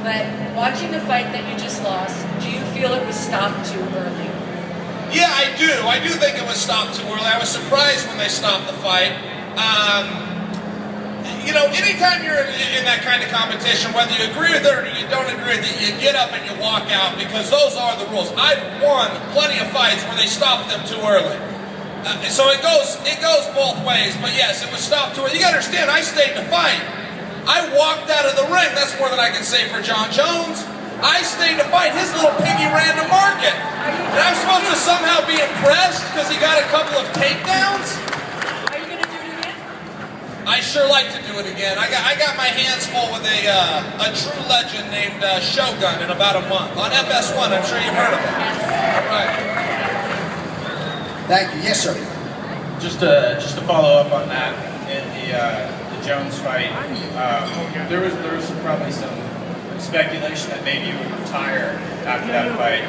but watching the fight that you just lost, do you feel it was stopped too early? Yeah, I do. I do think it was stopped too early. I was surprised when they stopped the fight. You know, anytime you're in that kind of competition, whether you agree with it or you don't agree with it, you get up and you walk out because those are the rules. I've won plenty of fights where they stopped them too early. So it goes both ways. But yes, it was stopped too early. You got to understand, I stayed to fight. I walked out of the ring. That's more than I can say for John Jones. I stayed to fight. His little piggy ran to market. And I'm supposed to somehow be impressed because he got a couple of takedowns? Are you going to do it again? I sure like to do it again. I got my hands full with a true legend named Shogun in about a month. On FS1, I'm sure you've heard of him. All right. Thank you. Yes, sir. Just to follow up on that, in the Jones fight, there was probably some speculation that maybe you would retire after that fight.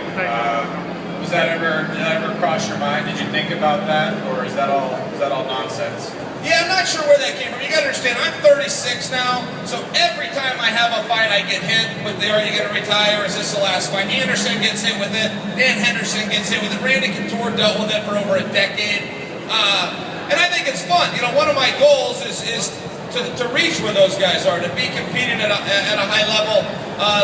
Did that ever cross your mind? Did you think about that, or is that all nonsense? Yeah, I'm not sure where that came from. You gotta understand, I'm 36 now, so every time I have a fight, I get hit with are you gonna retire? Is this the last fight? Anderson gets hit with it. Dan Henderson gets hit with it. Randy Couture dealt with it for over a decade. And I think it's fun. You know, one of my goals is to reach where those guys are, to be competing at a high level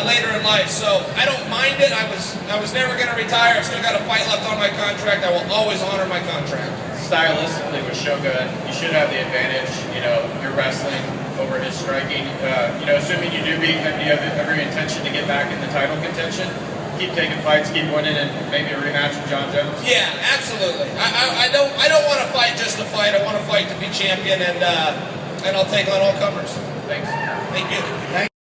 later in life. So I don't mind it. I was never gonna retire. I've still got a fight left on my contract. I will always honor my contract. Stylistically with Shogun, you should have the advantage. You know, you're wrestling over his striking. You know, assuming you do beat him, do you have every intention to get back in the title contention? Keep taking fights, keep winning, and maybe a rematch with John Jones? Yeah, absolutely. I don't want to fight just to fight. I want to fight to be champion, and I'll take on all comers. Thanks. Thank you.